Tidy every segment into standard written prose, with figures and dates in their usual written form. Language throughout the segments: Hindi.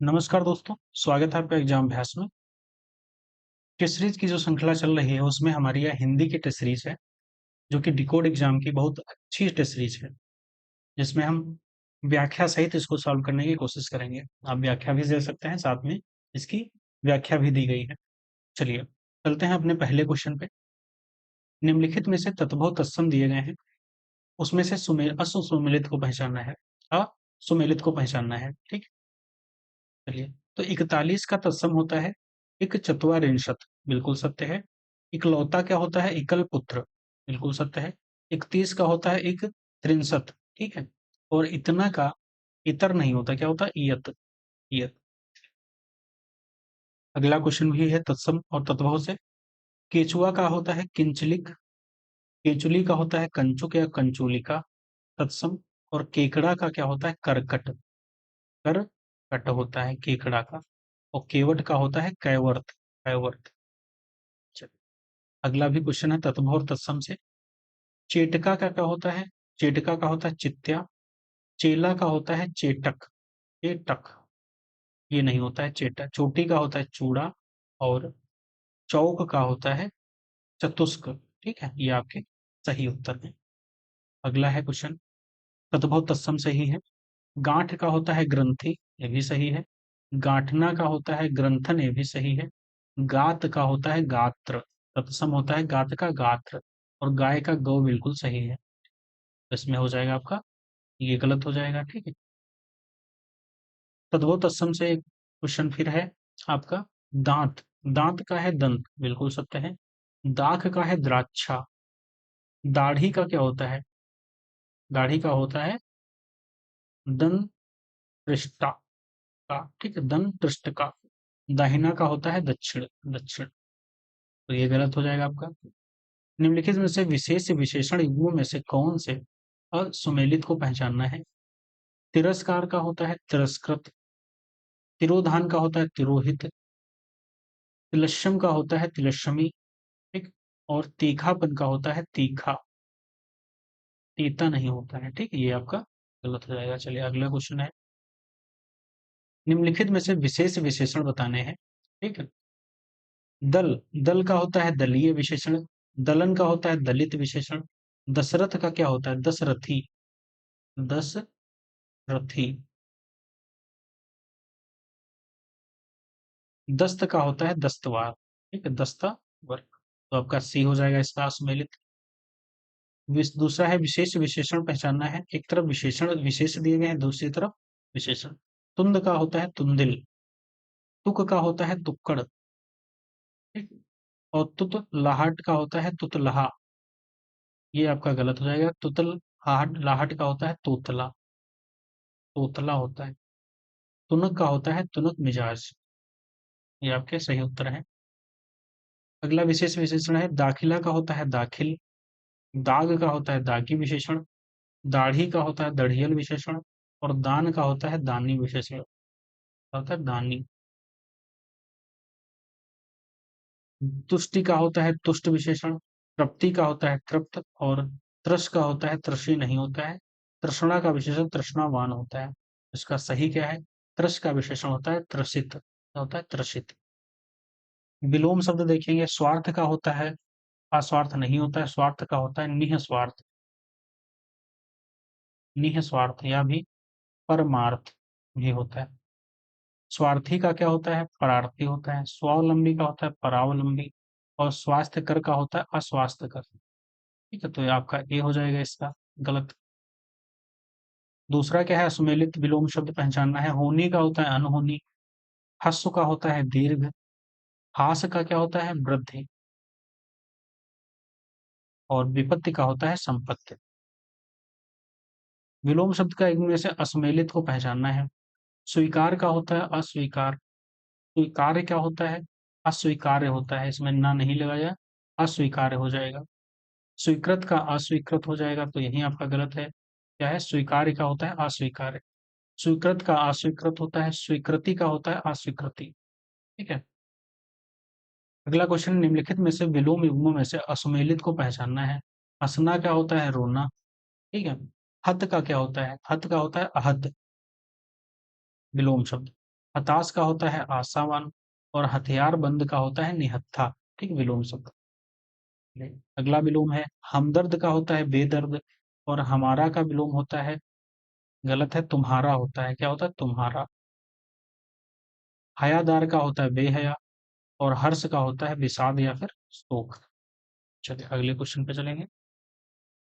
नमस्कार दोस्तों, स्वागत है आपका एग्जाम अभ्यास में। टेस्ट सीरीज की जो श्रृंखला चल रही है उसमें हमारी यह हिंदी की टेस्ट सीरीज है, जो कि डिकोड एग्जाम की बहुत अच्छी टेस्ट सीरीज है, जिसमें हम व्याख्या सहित इसको सॉल्व करने की कोशिश करेंगे। आप व्याख्या भी दे सकते हैं, साथ में इसकी व्याख्या भी दी गई है। चलिए चलते हैं अपने पहले क्वेश्चन पे। निम्नलिखित में से तत्भव तत्सम दिए गए हैं, उसमें से असुमेलित को पहचानना है, असुमेलित को पहचानना है। ठीक, चलिए। तो 41 का तत्सम होता है एक चत्वारिंशत्, बिल्कुल सत्य है। इकलौता क्या होता है? एकल पुत्र, बिल्कुल सत्य है। 31 का होता है एक त्रिंशत्, ठीक है। और इतना का इतर नहीं होता, क्या होता है? इयत, इयत। अगला क्वेश्चन भी है तत्सम और तद्भव से। केचुआ का होता है किंचलिक, केचुली का होता है कंचुक या कंचुलिका, तत्सम। और केकड़ा का क्या होता है? करकट, करकट होता है केकड़ा का। और केवट का होता है कैवर्त, कैवर्त। चलिए, अगला भी क्वेश्चन है तत्भ और तत्सम से। चेटका का क्या होता है? चेटका का होता है चित्या। चेला का होता है चेटक, चेटक। ये नहीं होता है चेटा। चोटी का होता है चूड़ा। और चौक का होता है चतुष्क। ठीक है, ये आपके सही उत्तर है। अगला है क्वेश्चन तद्भव तत्सम से ही है। गांठ का होता है ग्रंथि, ये भी सही है। गांठना का होता है ग्रंथन, ये भी सही है। गात का होता है गात्र, तत्सम होता है गात का गात्र। और गाय का गौ, बिल्कुल सही है। इसमें हो जाएगा आपका, ये गलत हो जाएगा। ठीक है, तद्भव तत्सम से एक क्वेश्चन फिर है आपका। दांत, दांत का है दंत, बिल्कुल सत्य है। दाख का है द्राक्षा। दाढ़ी का क्या होता है? दाढ़ी का होता है दन पृष्ठा का, ठीक है, दन पृष्ठ का। दाहिना का होता है दक्षिण, दक्षिण। तो ये गलत हो जाएगा आपका। निम्नलिखित में से विशेष विशेषण युग्मों में से कौन से असुमेलित को पहचानना है? तिरस्कार का होता है तिरस्कृत। तिरोधान का होता है तिरोहित। तिलस्म का होता है तिलस्मी, ठीक। और तीखापन का होता है तीखा, तीता नहीं होता है। ठीक, ये आपका गलत हो जाएगा। चलिए अगला क्वेश्चन है। निम्नलिखित में से विशेष विशेषण बताने हैं, ठीक है। दल, दल का होता है दलीय विशेषण। दलन का होता है दलित विशेषण। दशरथ का क्या होता है? दशरथी, दशरथी। दस्त का होता है दस्तवार, ठीक है, दस्ता वर्ग। तो आपका सी हो जाएगा इसका असुमेलित। दूसरा है विशेष विशेषण पहचानना है। एक तरफ विशेषण विशेष दिए गए हैं, दूसरी तरफ विशेषण। तुंद का होता है तुंदिल। तुक का होता है तुक्कड़, ठीक। और तुत लाहट का होता है तुतलहा। ये आपका गलत हो जाएगा। तुतल हाट लाहट का होता है तोतला, तोतला होता है। तुनक का होता है तुनक मिजाज। ये आपके सही उत्तर है। अगला विशेष विशेषण है दाखिला का होता है दाखिल। दाग का होता है दागी विशेषण। दाढ़ी का होता है दढ़ियल विशेषण। और दान का होता है दानी विशेषण, होता है दानी। तुष्टि का होता है तुष्ट विशेषण। तृप्ति का होता है तृप्त। और त्रस का होता है त्रसी नहीं होता है। तृष्णा का विशेषण तृष्णावान होता है। इसका सही क्या है? त्रस का विशेषण होता है त्रसित, क्या होता है? त्रसित। विलोम शब्द देखेंगे। स्वार्थ का होता है अस्वार्थ नहीं होता है। स्वार्थ का होता है निःस्वार्थ, निःस्वार्थ या भी परमार्थ भी होता है। स्वार्थी का क्या होता है? परार्थी होता है। स्वावलंबी का होता है परावलंबी। और स्वास्थ्य कर का होता है अस्वास्थ्य कर। ठीक है, तो ये आपका ए हो जाएगा इसका गलत। दूसरा क्या है? सुमेलित विलोम शब्द पहचानना है। होनी का होता है अनहोनी। हस्व का होता है दीर्घ। हास का क्या होता है? वृद्धि। और विपत्ति का होता है संपत्ति। विलोम शब्द का एक में से असुमेलित को पहचानना है। स्वीकार का होता है अस्वीकार। स्वीकार्य क्या होता है? अस्वीकार्य होता है। इसमें ना नहीं लगाया, अस्वीकार्य हो जाएगा। स्वीकृत का अस्वीकृत हो जाएगा, तो यही आपका गलत है। क्या है? स्वीकार्य का होता है अस्वीकार्य। स्वीकृत का अस्वीकृत होता है। स्वीकृति का होता है अस्वीकृति। ठीक है। अगला क्वेश्चन, निम्नलिखित में से विलोम युग्मों में से असुमेलित को पहचानना है। हंसना क्या होता है? रोना, ठीक है। हत का क्या होता है? हत का होता है अहत, विलोम शब्द। हताश का होता है आशावान, और हथियारबंद का होता है निहत्था। ठीक, विलोम शब्द। अगला विलोम है हमदर्द का होता है बेदर्द, और हमारा का विलोम होता है, गलत है, तुम्हारा होता है। क्या होता है? तुम्हारा। हयादार का होता है बेहया, और हर्ष का होता है विषाद या फिर शोक। चलिए अगले क्वेश्चन पे चलेंगे।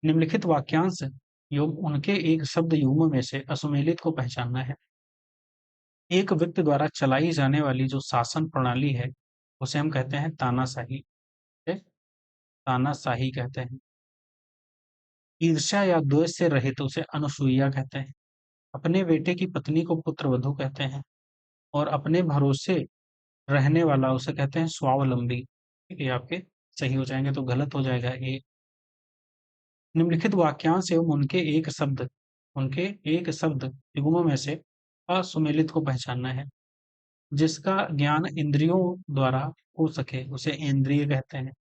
निम्नलिखित वाक्यांश योग उनके एक शब्द युग्म में से असुमेलित को पहचानना है। एक व्यक्ति द्वारा चलाई जाने वाली जो शासन प्रणाली है उसे हम कहते हैं तानाशाही। ठीक? तानाशाही कहते हैं। ईर्ष्या या द्वेष से रहित उसे अनुसूया कहते हैं। अपने बेटे की पत्नी को पुत्रवधू कहते हैं, और अपने भरोसे रहने वाला उसे कहते हैं स्वावलंबी। ठीक है, ये आपके सही हो जाएंगे, तो गलत हो जाएगा ये। निम्नलिखित वाक्यांश एवं उनके एक शब्द युग्मों में से असुमेलित को पहचानना है। जिसका ज्ञान इंद्रियों द्वारा हो सके उसे इंद्रिय कहते हैं।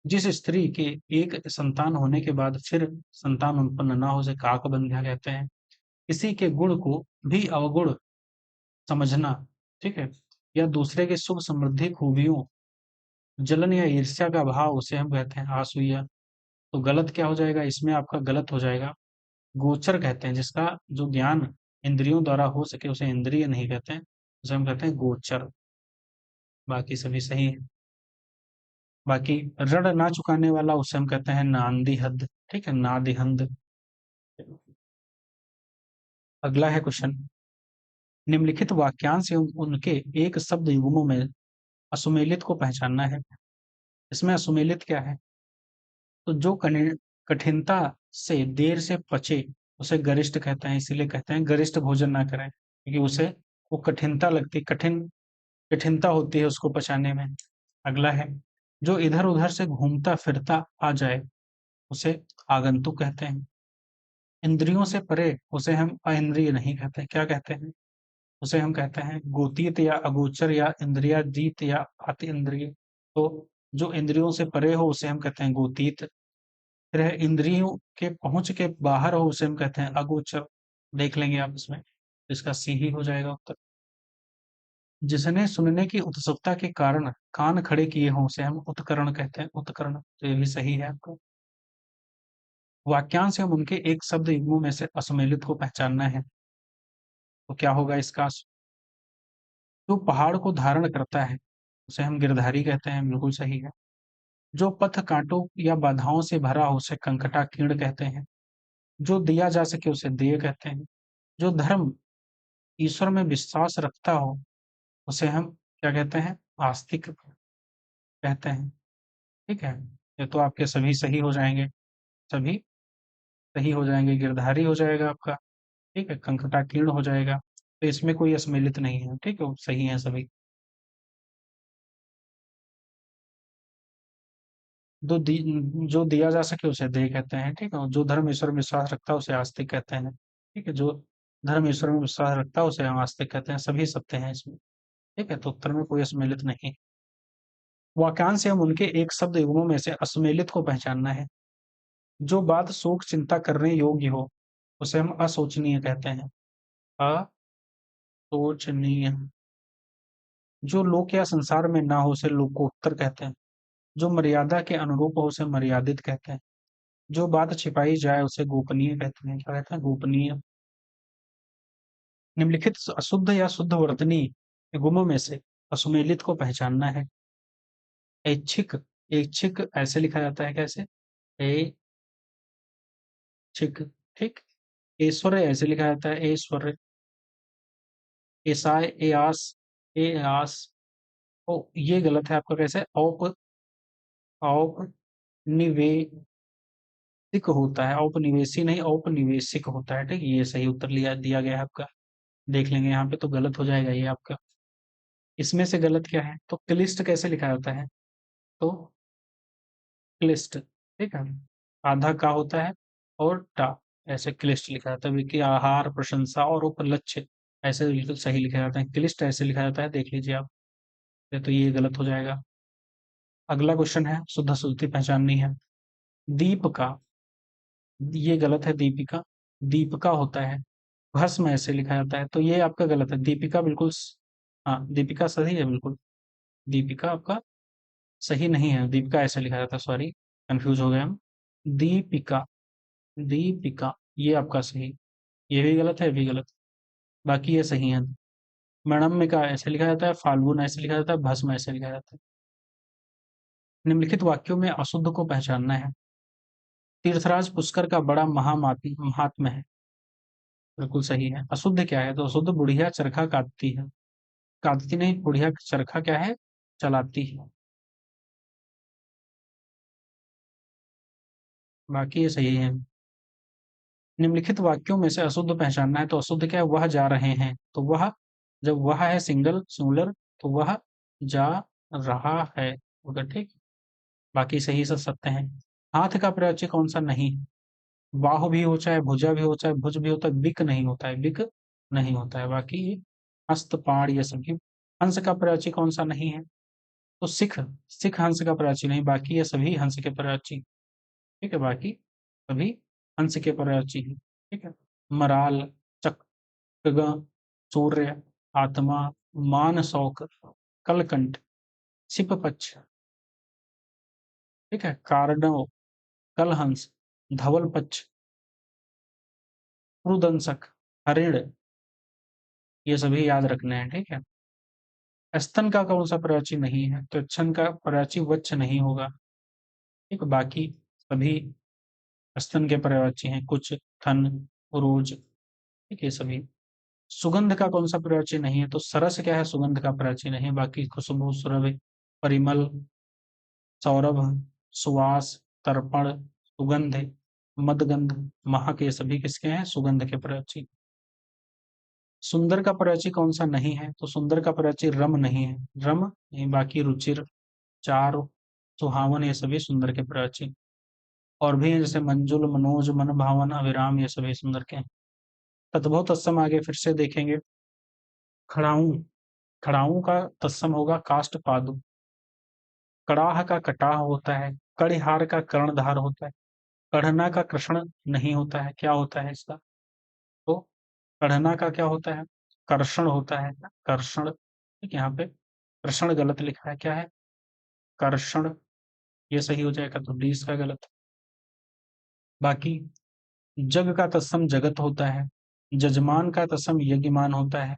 जिस स्त्री के एक संतान होने के बाद फिर संतान उत्पन्न न हो उसे काकबंध्या कहते हैं। किसी के गुण को भी अवगुण समझना, ठीक है, या दूसरे के शुभ समृद्धि खूबियों, जलन या ईर्ष्या का भाव उसे हम कहते हैं आसूया। तो गलत क्या हो जाएगा इसमें? आपका गलत हो जाएगा गोचर कहते हैं। जिसका जो ज्ञान इंद्रियों द्वारा हो सके उसे इंद्रिय नहीं कहते हैं, उसे हम कहते हैं गोचर। बाकी सभी सही है। बाकी ऋण ना चुकाने वाला उसे हम कहते हैं नांदिहद। ठीक है, नादिहंद। अगला है क्वेश्चन। निम्नलिखित वाक्यांश एवं उनके एक शब्द युग्मों में असुमेलित को पहचानना है। इसमें असुमेलित क्या है? तो जो कठिनता से देर से पचे उसे गरिष्ठ कहते हैं। इसीलिए कहते हैं गरिष्ठ भोजन ना करें, क्योंकि उसे वो कठिनता लगती, कठिनता होती है उसको पचाने में। अगला है जो इधर उधर से घूमता फिरता आ जाए उसे आगंतुक कहते हैं। इंद्रियों से परे उसे हम अइंद्रिय नहीं कहते। क्या कहते हैं? उसे हम कहते हैं गोतीत या अगोचर या इंद्रियाजीत या अति इंद्रिय। तो जो इंद्रियों से परे हो उसे हम कहते हैं गोतीत। फिर है इंद्रियों के पहुंच के बाहर हो उसे हम कहते हैं अगोचर। देख लेंगे आप इसमें, इसका सी ही हो जाएगा उत्तर। जिसने सुनने की उत्सुकता के कारण कान खड़े किए हों उसे हम उत्करण कहते हैं। उत्करण, तो ये भी सही है आपका। वाक्यांश एवं उनके एक शब्द युग्मों में से असुमेलित को पहचानना है। तो क्या होगा इसका? जो पहाड़ को धारण करता है उसे हम गिरधारी कहते हैं। बिल्कुल सही है। जो पथ कांटों या बाधाओं से भरा हो उसे कंकटाकीर्ण कहते हैं। जो दिया जा सके उसे देय कहते हैं। जो धर्म ईश्वर में विश्वास रखता हो उसे हम क्या कहते हैं? आस्तिक कहते हैं। ठीक है, ये तो आपके सभी सही हो जाएंगे, सभी सही हो जाएंगे। गिरधारी हो जाएगा आपका, ठीक है, कंकटाकीर्ण हो जाएगा। तो इसमें कोई असमेलित नहीं है। ठीक है, सही है सभी। जो दिया जा सके उसे देय कहते हैं। ठीक है, जो धर्म ईश्वर में विश्वास रखता है उसे आस्तिक कहते हैं। ठीक है, जो धर्म ईश्वर में विश्वास रखता है उसे हम आस्तिक कहते हैं। सही सत्य हैं इसमें। ठीक है, तो उत्तर में कोई असमेलित नहीं। वाक्यांश एवं उनके एक शब्द युग्मों में से असमेलित को पहचानना है। जो बात शोक चिंता करने योग्य हो उसे हम असोचनीय कहते हैं। असोचनीय। जो लोक या संसार में ना हो उसे लोकोत्तर कहते हैं। जो मर्यादा के अनुरूप हो उसे मर्यादित कहते हैं। जो बात छिपाई जाए उसे गोपनीय कहते हैं। क्या कहते हैं? गोपनीय। निम्नलिखित अशुद्ध या शुद्ध वर्तनी गुणों में से असुमेलित को पहचानना है। ऐच्छिक, ऐच्छिक ऐसे लिखा जाता है, कैसे? ऐच्छिक। ठीक। ऐश्वर्य ऐसे लिखा जाता है, ऐश्वर्य। एसाय, एआस, एआस। ओ ये गलत है आपका। कैसे? औपनिवेशिक होता है, औपनिवेशी नहीं औपनिवेशिक होता है। ठीक, ये सही उत्तर लिया दिया गया है आपका। देख लेंगे यहाँ पे, तो गलत हो जाएगा ये आपका। इसमें से गलत क्या है? तो क्लिष्ट कैसे लिखा जाता है? तो क्लिष्ट। ठीक है, आधा का होता है और टा, ऐसे क्लिष्ट लिखा जाता है। कि आहार, प्रशंसा और उपलक्ष्य ऐसे बिल्कुल सही लिखा जाता है। क्लिष्ट ऐसे लिखा जाता है, देख लीजिए आप। तो ये गलत हो जाएगा। अगला क्वेश्चन है शुद्ध श्रुति पहचाननी है। दीप का, ये गलत है। दीपिका, दीपिका होता है। भस्म ऐसे लिखा जाता है, तो ये आपका गलत है। दीपिका बिल्कुल हाँ, दीपिका सही है बिल्कुल। दीपिका आपका सही नहीं है, दीपिका ऐसे लिखा जाता है, सॉरी, कंफ्यूज हो गए हम। दीपिका, दीपिका, ये आपका सही। ये भी गलत है, ये भी गलत। बाकी ये सही है। मणिमका ऐसे लिखा जाता है, फाल्गुन ऐसे लिखा जाता है, भस्म ऐसे लिखा जाता है। निम्नलिखित वाक्यों में अशुद्ध को पहचानना है। तीर्थराज पुष्कर का बड़ा महात्म्य है। बिल्कुल सही है। अशुद्ध क्या है? तो अशुद्ध बुढ़िया चरखा काटती है। काटती नहीं, बुढ़िया चरखा क्या है? चलाती है। बाकी ये सही है। निम्नलिखित वाक्यों में से अशुद्ध पहचानना है, तो अशुद्ध क्या है? वह जा रहे हैं, तो वह, जब वह है सिंगुलर, तो वह जा रहा है, उधर, ठीक। बाकी सही सब सत्य हैं। हाथ का प्रत्यय कौन सा नहीं है? बाहु भी हो, चाहे भुजा भी हो, चाहे भुज भी होता है, बिक नहीं होता है, बिक नहीं होता है। बाकी ये हस्त पाण ये सभी। हंस का प्रत्यय कौन सा नहीं है? तो सिख, सिख हंस का प्रत्यय नहीं, बाकी ये सभी हंस के प्रत्यय, ठीक है। बाकी सभी हंस के प्रत्यय हैं, ठीक है। मराल, चक्रग, सूर्य, आत्मा, मानसौक, कलकंठ, छिपपक्ष, ठीक है। कार्डव, कलहंस, धवलपक्ष, रुदंशक, हरिण, ये सभी याद रखने हैं, ठीक है। स्तन का कौन सा प्रयाची नहीं है? तो स्तन का प्रयाची वच्च नहीं होगा, ठीक। बाकी सभी स्तन के प्रयाची हैं, कुछ, थन, उरोज, ठीक है सभी। सुगंध का कौन सा प्रयाची नहीं है? तो सरस क्या है? सुगंध का प्रयाची नहीं है। बाकी खुशबू, सुरभि, परिमल, सौरभ, सुवास, तर्पण, सुगंध, मदगंध, महक, ये सभी किसके हैं? सुगंध के प्रयाची। सुंदर का प्रयाची कौन सा नहीं है? तो सुंदर का प्रयाची रम नहीं है, रम नहीं। बाकी रुचिर, चार, सुहावन, ये सभी सुंदर के प्रयाची। और भी हैं जैसे मंजुल, मनोज, मन भावन, अविराम, ये सभी सुंदर के हैं। तद्भव तत्सम आगे फिर से देखेंगे। खड़ाऊं, खड़ाऊं का तत्सम होगा काष्ठ पादु। कड़ाह का कटाह होता है। कड़िहार का कर्णधार होता है। कढ़ना का कृष्ण नहीं होता है, क्या होता है इसका? तो कढ़ना का क्या होता है? कर्षण होता है, कर्षण, ठीक। यहाँ पे कृष्ण गलत लिखा है, क्या है? कर्षण, ये सही हो जाएगा, तो डी इसका गलत। बाकी जग का तत्सम जगत होता है। जजमान का तत्सम यज्ञमान होता है।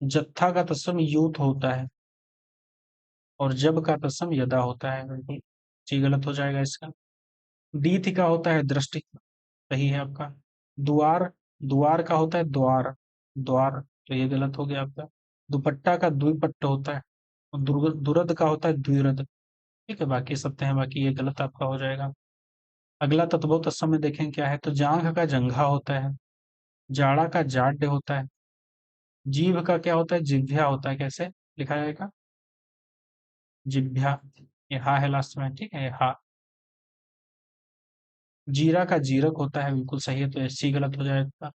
जत्था का तत्सम यूथ होता है। और जब का तत्सम यदा होता है, बिल्कुल जी गलत हो जाएगा इसका। दीथ का होता है दृष्टि, सही है आपका। द्वार, द्वार का होता है द्वार, द्वार, तो ये गलत हो गया आपका। दुपट्टा का द्विपट्ट होता है। और दुरद का होता है द्विरद, ठीक है। बाकी सत्य है, बाकी ये गलत आपका हो जाएगा। अगला तत्व तत्सम में देखें क्या है? तो जांघ का जंघा होता है। जाड़ा का जाड्य होता है। जीभ का क्या होता है? जिह्वा होता है। कैसे लिखा जाएगा? जिह्वा, ये हा है लास्ट में, ठीक है, ये हा। जीरा का जीरक होता है, बिल्कुल सही है, तो एससी गलत हो जाएगा।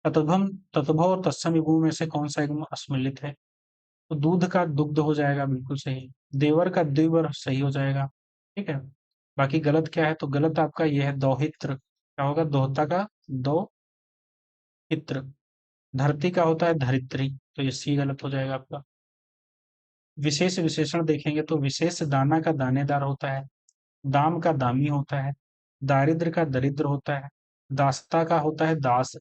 तत्भम, तत्भव और तत्सम युग्मों में से कौन सा युग्म अस्मिलित है? तो दूध का दुग्ध हो जाएगा, बिल्कुल सही। देवर का द्विवर सही हो जाएगा, ठीक है। बाकी गलत क्या है? तो गलत आपका ये है दौहित्र, क्या होगा? दोहता का दो, हित्र। धरती का होता है धरित्री, तो ये सी गलत हो जाएगा आपका। विशेष विशेषण देखेंगे तो विशेष दाना का दानेदार होता है। दाम का दामी होता है। दारिद्र का दरिद्र होता है। दासता का होता है दास,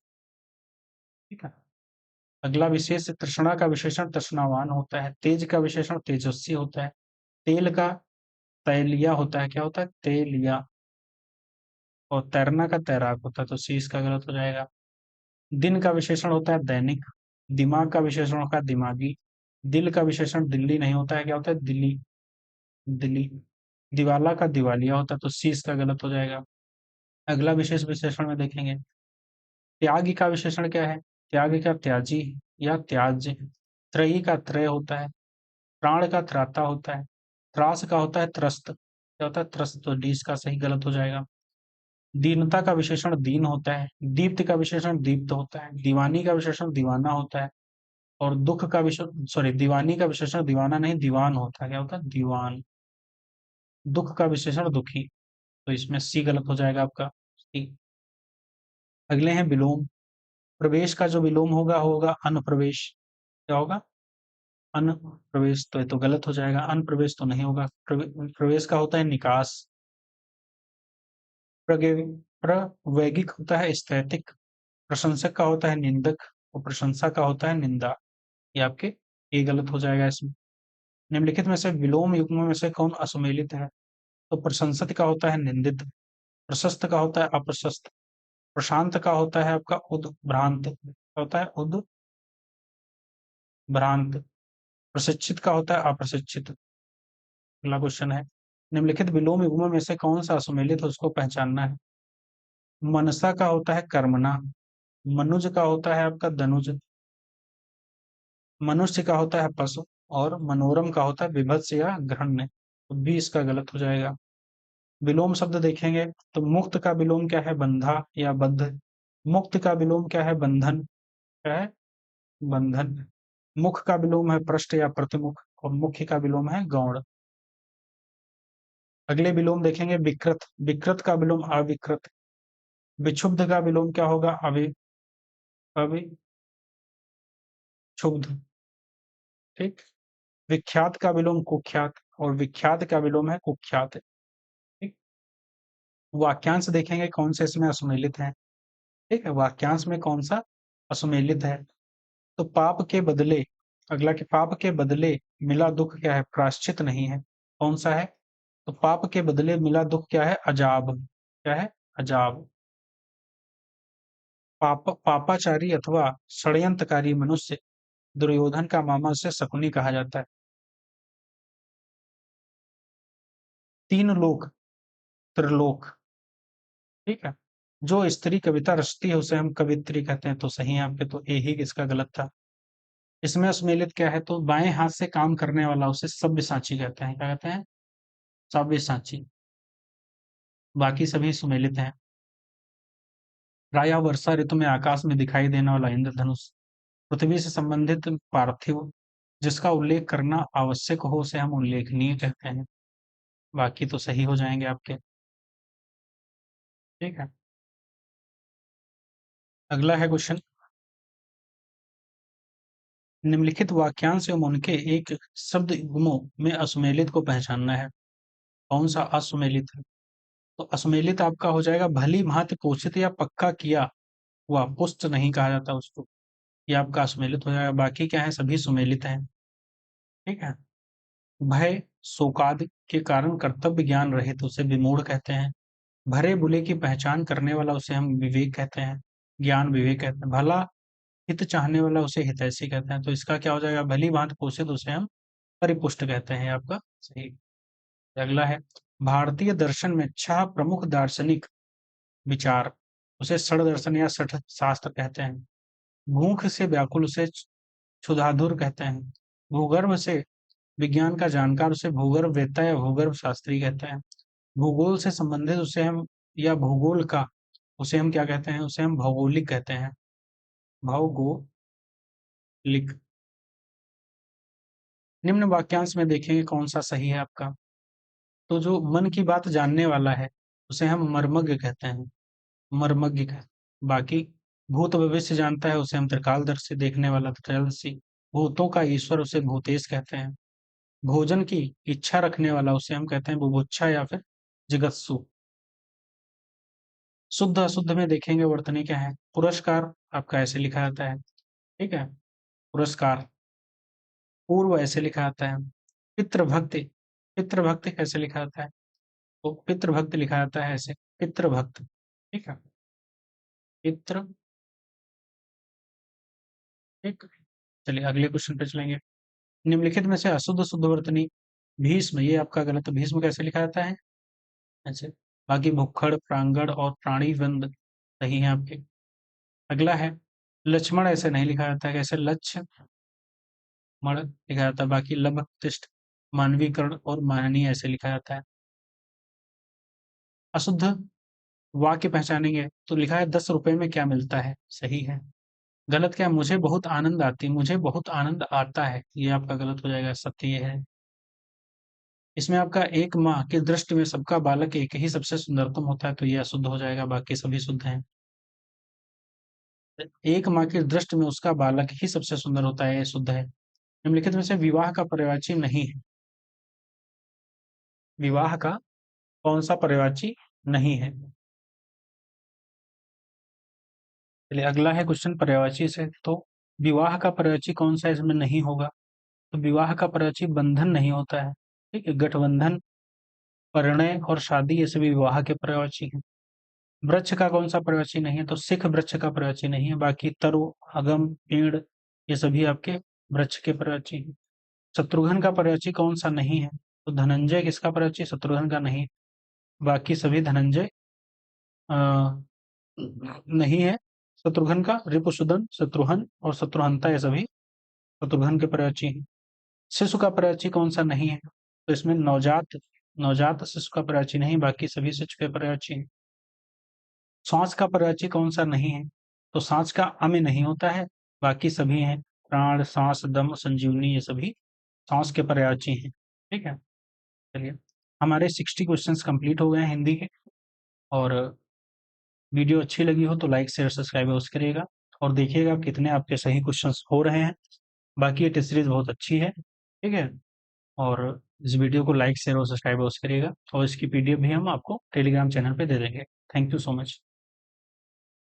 ठीक है। अगला विशेष तृष्णा का विशेषण तृष्णावान होता है। तेज का विशेषण तेजस्वी होता है। तेल का तैलिया होता है, क्या होता है? तेलिया। और तैरना का तैराक होता है, तो सी इसका गलत हो जाएगा। दिन का विशेषण होता है दैनिक। दिमाग का विशेषण होता है दिमागी। दिल का विशेषण दिल्ली नहीं होता है, क्या होता है? दिल्ली, दिल्ली। दिवाला का दिवालिया होता है, तो सी इसका गलत हो जाएगा। अगला विशेष विशेषण में देखेंगे। त्यागी का विशेषण क्या है? त्यागी का त्याजी या त्याज्य। त्रयी का त्रय होता है। प्राण का त्राता होता है। त्रास का होता है त्रस्त, क्या होता है? त्रस्त, तो डी इसका सही गलत हो जाएगा। दीनता का विशेषण दीन होता है। दीप्त का विशेषण दीप्त होता है। दीवानी का विशेषण दीवाना होता है। और दुख का विशेषण, सॉरी, दीवानी का विशेषण दीवाना नहीं दीवान होता है, क्या होता है? दीवान। दुख का विशेषण दुखी, तो इसमें सी गलत हो जाएगा आपका, सी। अगले हैं विलोम। प्रवेश का जो विलोम होगा होगा अनुप्रवेश, क्या होगा? अनप्रवेश, तो ये तो गलत हो जाएगा, अनप्रवेश तो नहीं होगा। प्रवेश का होता है निकास। प्रगे प्रवैगिक होता है स्थैतिक। प्रशंसक का होता है निंदक और प्रशंसा का होता है निंदा। ये आपके ये गलत हो जाएगा इसमें। निम्नलिखित में से विलोम युग्मों में से कौन असुमेलित है? तो प्रशंसक का होता है निंदित, प्रशस्त का होता है अप्रशस्त, प्रशांत का होता है आपका उद्भ्रांत, क्या होता है उद्भ्रांत, प्रशिक्षित का होता है अप्रशिक्षित। अगला क्वेश्चन है, निम्नलिखित विलोम युग्मों में से कौन सा असुमेलित है उसको पहचानना है। मनसा का होता है कर्मणा, मनुज का होता है आपका धनुज, मनुष्य का होता है पशु और मनोरम का होता है विभत्स या घृण्य। तो बी इसका गलत हो जाएगा। विलोम शब्द देखेंगे तो मुक्त का विलोम क्या है? बंधा या बद्ध। मुक्त का विलोम क्या है? बंधन। क्या है? बंधन। मुख का विलोम है पृष्ठ या प्रतिमुख और मुख्य का विलोम है गौण। अगले विलोम देखेंगे विकृत। विकृत का विलोम अविकृत। विक्षुब्ध का विलोम क्या होगा? अविक्षुब्ध। ठीक। विख्यात का विलोम कुख्यात और विख्यात का विलोम है कुख्यात। ठीक। वाक्यांश देखेंगे कौन से इसमें असुमेलित है। ठीक है, वाक्यांश में कौन सा असुमेलित है? तो पाप के बदले, अगला कि पाप के बदले मिला दुख क्या है? प्रायश्चित नहीं है। कौन सा है? तो पाप के बदले मिला दुख क्या है? अजाब। क्या है? अजाब। पापाचारी अथवा षड्यंत्रकारी मनुष्य दुर्योधन का मामा, उसे शकुनी कहा जाता है। तीन लोक, त्रिलोक। ठीक है। जो स्त्री कविता रचती है उसे हम कवित्री कहते हैं, तो सही है आपके, तो ए ही इसका गलत था। इसमें असुमेलित क्या है? तो बाएं हाथ से काम करने वाला उसे सब्यसाची कहते हैं। क्या कहते हैं? सब्यसाची। बाकी सभी सुमेलित हैं। प्रायः वर्षा ऋतु में आकाश में दिखाई देने वाला इंद्रधनुष पृथ्वी से संबंधित पार्थिव जिसका उल्लेख करना आवश्यक हो उसे हम उल्लेखनीय कहते हैं। बाकी तो सही हो जाएंगे आपके। ठीक है। अगला है क्वेश्चन, निम्नलिखित वाक्यांश एवं उनके एक शब्द युग्मों में असुमेलित को पहचानना है। कौन सा असुमेलित है? तो असुमेलित आपका हो जाएगा भली भांति पोषित या पक्का किया हुआ, पुष्ट नहीं कहा जाता उसको। ये आपका असुमेलित हो जाएगा। बाकी क्या है? सभी सुमेलित हैं। ठीक है। भय शोकादि के कारण कर्तव्य ज्ञान रहित उसे विमूढ़ कहते हैं। भरे बुले की पहचान करने वाला उसे हम विवेक कहते हैं, ज्ञान विवेक कहते हैं। भला हित चाहने वाला उसे हितैषी कहते हैं। तो इसका क्या हो जाएगा? भली भांति पोषित उसे हम परिपुष्ट कहते हैं। आपका सही। अगला है, भारतीय दर्शन में छह प्रमुख दार्शनिक विचार उसे षड दर्शन या षठ शास्त्र कहते हैं। भूख से व्याकुल उसे क्षुधातुर कहते हैं। भूगर्भ से विज्ञान का जानकार उसे भूगर्भ वेत्ता या भूगर्भ शास्त्री कहते हैं। भूगोल से संबंधित उसे हम या भूगोल का उसे हम क्या कहते हैं? उसे हम भौगोलिक कहते हैं। भौगोलिक। निम्न वाक्यांश में देखेंगे कौन सा सही है आपका। तो जो मन की बात जानने वाला है उसे हम मर्मज्ञ कहते हैं, मर्मज्ञ कहते हैं। बाकी भूत भविष्य जानता है उसे हम त्रिकालदर्शी, देखने वाला त्रयोदर्शी। भूतों का ईश्वर उसे भूतेश कहते हैं। भोजन की इच्छा रखने वाला उसे हम कहते हैं बुभुक्षा या फिर जिगत्सु। शुद्ध अशुद्ध में देखेंगे वर्तनी क्या है। पुरस्कार आपका ऐसे लिखा जाता है। ठीक है, पुरस्कार। पूर्व ऐसे लिखा जाता है। पितृभक्ति, पितृभक्ति कैसे लिखा जाता है? तो पितृभक्ति लिखा जाता है ऐसे, पितृभक्त। ठीक है, पितृ। ठीक। चलिए अगले क्वेश्चन पे चलेंगे। निम्नलिखित में से अशुद्ध शुद्ध वर्तनी भीष्म, ये आपका गलत। भीष्म कैसे लिखा जाता है? ऐसे। बाकी भुक्खड़, प्रांगण और प्राणीवंद सही है आपके। अगला है, लक्ष्मण ऐसे नहीं लिखा जाता है। कैसे? लक्ष्य मण लिखा जाता है। बाकी लभतिष्ठ, मानवीकरण और माननीय ऐसे लिखा जाता है। अशुद्ध वाक्य पहचानेंगे तो लिखा है 10 रुपए में क्या मिलता है, सही है। गलत क्या है? मुझे बहुत आनंद आती है, मुझे बहुत आनंद आता है, ये आपका गलत हो जाएगा। सत्य ये है। इसमें आपका एक माँ की दृष्टि में सबका बालक एक ही सबसे सुंदरतम होता है, तो ये अशुद्ध हो जाएगा। बाकी सभी शुद्ध हैं। एक माँ की दृष्टि में उसका बालक ही सबसे सुंदर होता है, ये शुद्ध है। निम्नलिखित में से विवाह का पर्यायवाची नहीं है। विवाह का कौन सा पर्यायवाची नहीं है? चलिए अगला है क्वेश्चन पर्यायवाची से। तो विवाह का पर्यायवाची कौन सा इसमें नहीं होगा? तो विवाह का पर्यायवाची बंधन नहीं होता है। ठीक है, गठबंधन, परिणय और शादी ये सभी विवाह के पर्यायवाची हैं। वृक्ष का कौन सा पर्यायवाची नहीं है? तो सिख वृक्ष का पर्यायवाची नहीं है। बाकी तरु, अगम, पेड़ ये सभी आपके वृक्ष के पर्यायवाची हैं। शत्रुघ्न का पर्यायवाची कौन सा नहीं है? तो धनंजय किसका पर्यायवाची? शत्रुघ्न का नहीं। बाकी सभी धनंजय अ, नहीं है। शत्रुघ्न का रिपुसुदन, शत्रुघ्न और शत्रुहंता ये सभी शत्रुघ्न के पर्यायवाची हैं। शिशु का पर्यायवाची कौन सा नहीं है? तो इसमें नवजात, नवजात शिशु का पर्यायवाची नहीं, बाकी सभी शिशु के पर्यायवाची हैं। सांस का पर्यायवाची कौन सा नहीं है? तो सांस का अ में नहीं होता है, बाकी सभी हैं। प्राण, सांस, दम, संजीवनी ये सभी सांस के पर्यायवाची हैं। ठीक है, चलिए हमारे 60 क्वेश्चंस कंप्लीट हो गए हैं हिंदी के। और वीडियो अच्छी लगी हो तो लाइक शेयर सब्सक्राइब अवश्य करिएगा और देखिएगा कितने आपके सही क्वेश्चंस हो रहे हैं। बाकी ये टेस्ट सीरीज बहुत अच्छी है। ठीक है, और इस वीडियो को लाइक शेयर और सब्सक्राइब अवश्य करिएगा और इसकी पीडीएफ भी हम आपको टेलीग्राम चैनल पे दे देंगे। Thank you so much.